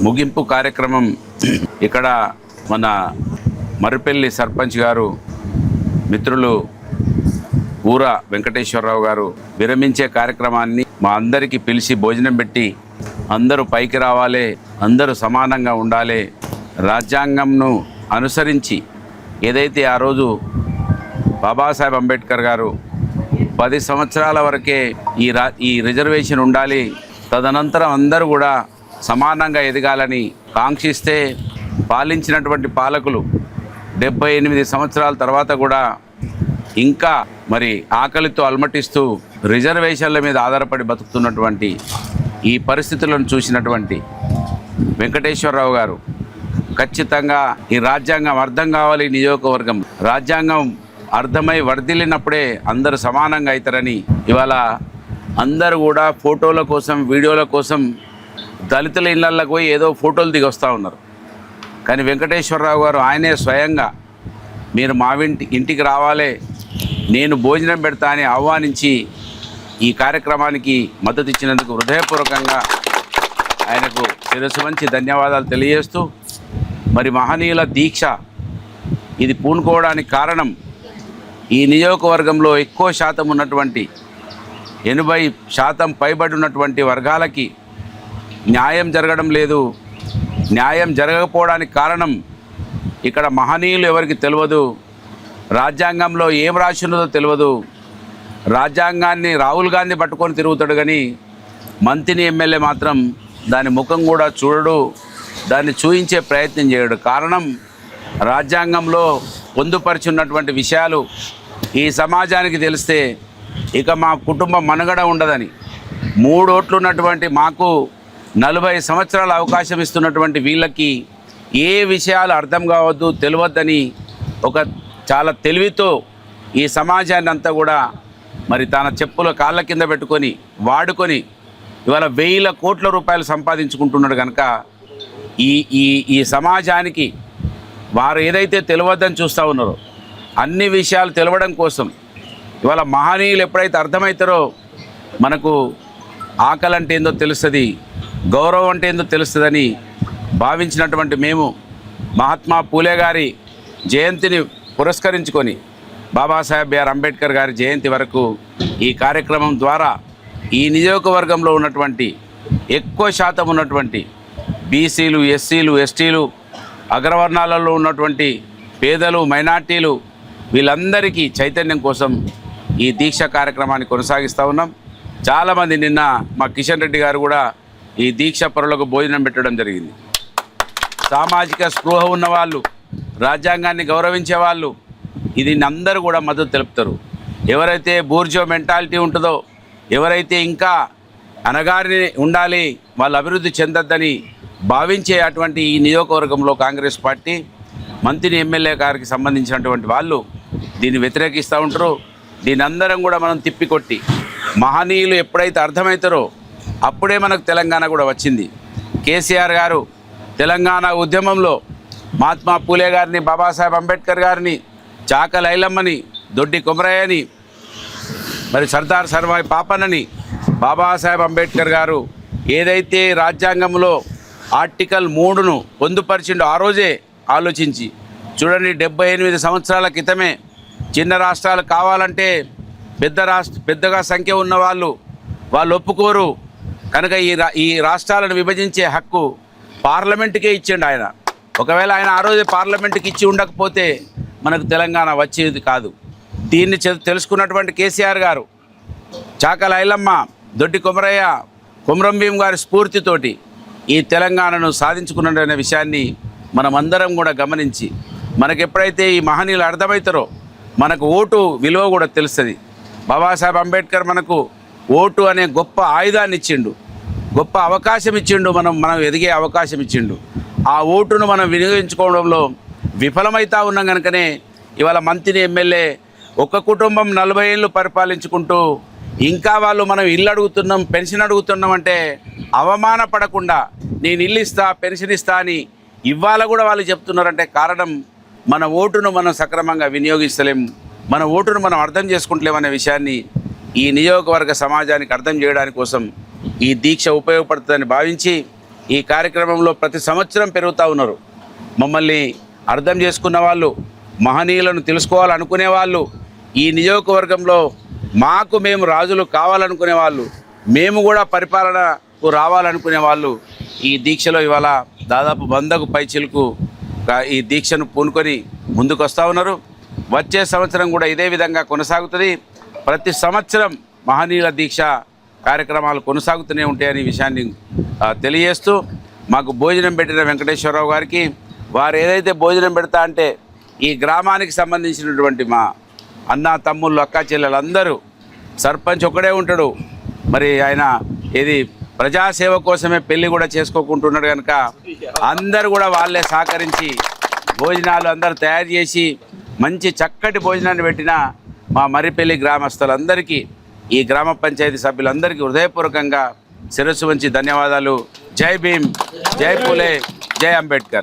ముగింపు కార్యక్రమం ఇక్కడ మన మర్రిపల్లి సర్పంచ్ గారు మిత్రులు ఊర వెంకటేశ్వరరావు గారు విరమించే కార్యక్రమాన్ని మా అందరికీ పిలిచి భోజనం పెట్టి అందరూ పైకి రావాలి, అందరూ సమానంగా ఉండాలి, రాజ్యాంగంను అనుసరించి ఏదైతే ఆ రోజు బాబాసాహెబ్ అంబేద్కర్ గారు 10 సంవత్సరాల వరకే ఈ రిజర్వేషన్ ఉండాలి, తదనంతరం అందరూ కూడా సమానంగా ఎదగాలని కాంక్షిస్తే పాలించినటువంటి పాలకులు 78 సంవత్సరాల తర్వాత కూడా ఇంకా మరి ఆకలితో అలమటిస్తూ రిజర్వేషన్ల మీద ఆధారపడి బతుకుతున్నటువంటి ఈ పరిస్థితులను చూసినటువంటి వెంకటేశ్వరరావు గారు ఖచ్చితంగా ఈ రాజ్యాంగం అర్థం కావాలి, నియోజకవర్గం రాజ్యాంగం అర్థమై వర్ధిల్లినప్పుడే అందరూ సమానంగా అవుతారని ఇవాళ అందరూ కూడా ఫోటోల కోసం వీడియోల కోసం దళితుల ఇళ్లలోకి పోయి ఏదో ఫోటోలు దిగి వస్తూ ఉన్నారు. కానీ వెంకటేశ్వరరావు గారు ఆయనే స్వయంగా మీరు మా ఇంటికి రావాలి, నేను భోజనం పెడతా అని ఆహ్వానించి ఈ కార్యక్రమానికి మద్దతు ఇచ్చినందుకు హృదయపూర్వకంగా ఆయనకు శిరస్సు వంచి ధన్యవాదాలు తెలియజేస్తూ, మరి మహనీయుల దీక్ష ఇది పూనుకోవడానికి కారణం ఈ నియోజకవర్గంలో ఎక్కువ శాతం ఉన్నటువంటి 80% పైబడి ఉన్నటువంటి వర్గాలకి న్యాయం జరగడం లేదు. న్యాయం జరగకపోవడానికి కారణం ఇక్కడ మహనీయులు ఎవరికి తెలియదు, రాజ్యాంగంలో ఏం రాసినదో తెలియదు. రాజ్యాంగాన్ని రాహుల్ గాంధీ పట్టుకొని తిరుగుతాడు కానీ మంత్రిని ఎమ్మెల్యే మాత్రం దాని ముఖం కూడా చూడడు, దాన్ని చూయించే ప్రయత్నం చేయడు. కారణం రాజ్యాంగంలో పొందుపరిచున్నటువంటి విషయాలు ఈ సమాజానికి తెలిస్తే ఇక మా కుటుంబం మనుగడ ఉండదని 3 ఓట్లు ఉన్నటువంటి మాకు 40 సంవత్సరాల అవకాశం ఇస్తున్నటువంటి వీళ్ళకి ఏ విషయాలు అర్థం కావద్దు తెలియద్దని ఒక చాలా తెలివితో ఈ సమాజాన్ని అంతా కూడా మరి తన చెప్పుల కాళ్ళ కింద పెట్టుకొని వాడుకొని ఇవాళ 1000 కోట్ల రూపాయలు సంపాదించుకుంటున్నాడు కనుక ఈ సమాజానికి వారు ఏదైతే తెలియద్దని చూస్తూ ఉన్నారో అన్ని విషయాలు తెలవడం కోసం ఇవాళ మహనీయులు ఎప్పుడైతే అర్థమవుతారో మనకు ఆకలి అంటే ఏందో తెలుస్తుంది, గౌరవం అంటే ఏందో తెలుస్తుందని భావించినటువంటి మేము మహాత్మా పూలే గారి జయంతిని పురస్కరించుకొని బాబాసాహెబ్ బిఆర్ అంబేద్కర్ గారి జయంతి వరకు ఈ కార్యక్రమం ద్వారా ఈ నియోజకవర్గంలో ఉన్నటువంటి ఎక్కువ శాతం ఉన్నటువంటి బీసీలు, ఎస్సీలు, ఎస్టీలు, అగ్రవర్ణాలలో ఉన్నటువంటి పేదలు, మైనార్టీలు వీళ్ళందరికీ చైతన్యం కోసం ఈ దీక్ష కార్యక్రమాన్ని కొనసాగిస్తూ ఉన్నాం. చాలామంది నిన్న మా కిషన్ రెడ్డి గారు కూడా ఈ దీక్ష పరులకు భోజనం పెట్టడం జరిగింది. సామాజిక స్పృహ ఉన్నవాళ్ళు, రాజ్యాంగాన్ని గౌరవించే వాళ్ళు ఇది అందరూ కూడా మద్దతు తెలుపుతారు. ఎవరైతే బూర్జో మెంటాలిటీ ఉంటుందో, ఎవరైతే ఇంకా అనగారిని ఉండాలి, వాళ్ళు అభివృద్ధి చెందొద్దని భావించే అటువంటి ఈ నియోజకవర్గంలో కాంగ్రెస్ పార్టీ మంత్రి ఎమ్మెల్యే గారికి సంబంధించినటువంటి వాళ్ళు దీన్ని వ్యతిరేకిస్తూ ఉంటారు. దీని అందరం కూడా మనం తిప్పికొట్టి మహనీయులు ఎప్పుడైతే అర్థమవుతారో అప్పుడే మనకు తెలంగాణ కూడా వచ్చింది. కేసీఆర్ గారు తెలంగాణ ఉద్యమంలో మహాత్మా పూలే గారిని, బాబాసాహెబ్ అంబేద్కర్ గారిని, చాకలి ఐలమ్మని, దొడ్డి కొమరయ్యని, మరి సర్దార్ సర్వాయి పాపన్నని బాబాసాహెబ్ అంబేద్కర్ గారు ఏదైతే రాజ్యాంగంలో ఆర్టికల్ 3ను పొందుపరిచిండో ఆ రోజే ఆలోచించి చూడండి, 78 సంవత్సరాల క్రితమే చిన్న రాష్ట్రాలు కావాలంటే పెద్దగా సంఖ్య ఉన్న వాళ్ళు ఒప్పుకోరు కనుక ఈ రాష్ట్రాలను విభజించే హక్కు పార్లమెంటుకే ఇచ్చిండు ఆయన. ఒకవేళ ఆయన ఆ రోజే పార్లమెంటుకి ఇచ్చి ఉండకపోతే మనకు తెలంగాణ వచ్చేది కాదు. దీన్ని తెలుసుకున్నటువంటి కేసీఆర్ గారు చాకలి ఐలమ్మ, దొడ్డి కొమరయ్య, కొమరం భీం గారి స్ఫూర్తితోటి ఈ తెలంగాణను సాధించుకున్నాడనే విషయాన్ని మనమందరం కూడా గమనించి మనకు ఎప్పుడైతే ఈ మహనీయులు అర్థమవుతారో మనకు ఓటు విలువ కూడా తెలుస్తుంది. బాబాసాహెబ్ అంబేద్కర్ మనకు ఓటు అనే గొప్ప ఆయుధాన్ని ఇచ్చిండు, గొప్ప అవకాశం ఇచ్చిండు, మనం ఎదిగే అవకాశం ఇచ్చిండు. ఆ ఓటును మనం వినియోగించుకోవడంలో విఫలమవుతా ఉన్నాం కనుకనే ఇవాళ మంత్రి ఎమ్మెల్యే ఒక కుటుంబం 40 ఏళ్ళు పరిపాలించుకుంటూ ఇంకా వాళ్ళు మనం ఇల్లు అడుగుతున్నాం, పెన్షన్ అడుగుతున్నాం అంటే అవమానపడకుండా నేను ఇల్లు ఇస్తా, పెన్షన్ ఇస్తా అని ఇవాళ కూడా వాళ్ళు చెప్తున్నారంటే కారణం మన ఓటును మనం సక్రమంగా వినియోగిస్తలేం, మన ఓటును మనం అర్థం చేసుకుంటలేమనే విషయాన్ని ఈ నియోజకవర్గ సమాజానికి అర్థం చేయడానికి కోసం ఈ దీక్ష ఉపయోగపడుతుందని భావించి ఈ కార్యక్రమంలో ప్రతి సంవత్సరం పెరుగుతూ ఉన్నారు. మమ్మల్ని అర్థం చేసుకున్న వాళ్ళు, మహనీయులను తెలుసుకోవాలనుకునే వాళ్ళు, ఈ నియోజకవర్గంలో మేము రాజులు కావాలనుకునే వాళ్ళు, మేము కూడా పరిపాలనకు రావాలనుకునే వాళ్ళు ఈ దీక్షలో ఇవాళ దాదాపు 100కు పైచిలకు ఈ దీక్షను పూనుకొని ముందుకు వస్తూ ఉన్నారు. వచ్చే సంవత్సరం కూడా ఇదే విధంగా కొనసాగుతుంది. ప్రతి సంవత్సరం మహనీయుల దీక్ష కార్యక్రమాలు కొనసాగుతూనే ఉంటాయని విషయాన్ని తెలియజేస్తూ, మాకు భోజనం పెట్టిన వెంకటేశ్వరరావు గారికి, వారు ఏదైతే భోజనం పెడతా అంటే ఈ గ్రామానికి సంబంధించినటువంటి మా అన్న తమ్ముళ్ళు అక్క చెల్లెలందరూ, సర్పంచ్ ఒక్కడే ఉంటాడు, మరి ఆయన ఏది ప్రజాసేవ కోసమే పెళ్లి కూడా చేసుకోకుంటున్నాడు కనుక అందరూ కూడా వాళ్ళే సహకరించి భోజనాలు అందరూ తయారు చేసి మంచి చక్కటి భోజనాన్ని పెట్టిన మా మర్రిపల్లి గ్రామస్తులందరికీ, ఈ గ్రామ పంచాయతీ సభ్యులందరికీ హృదయపూర్వకంగా శిరస్సు వంచి ధన్యవాదాలు. జై భీమ్, జై పూలే, జై అంబేద్కర్.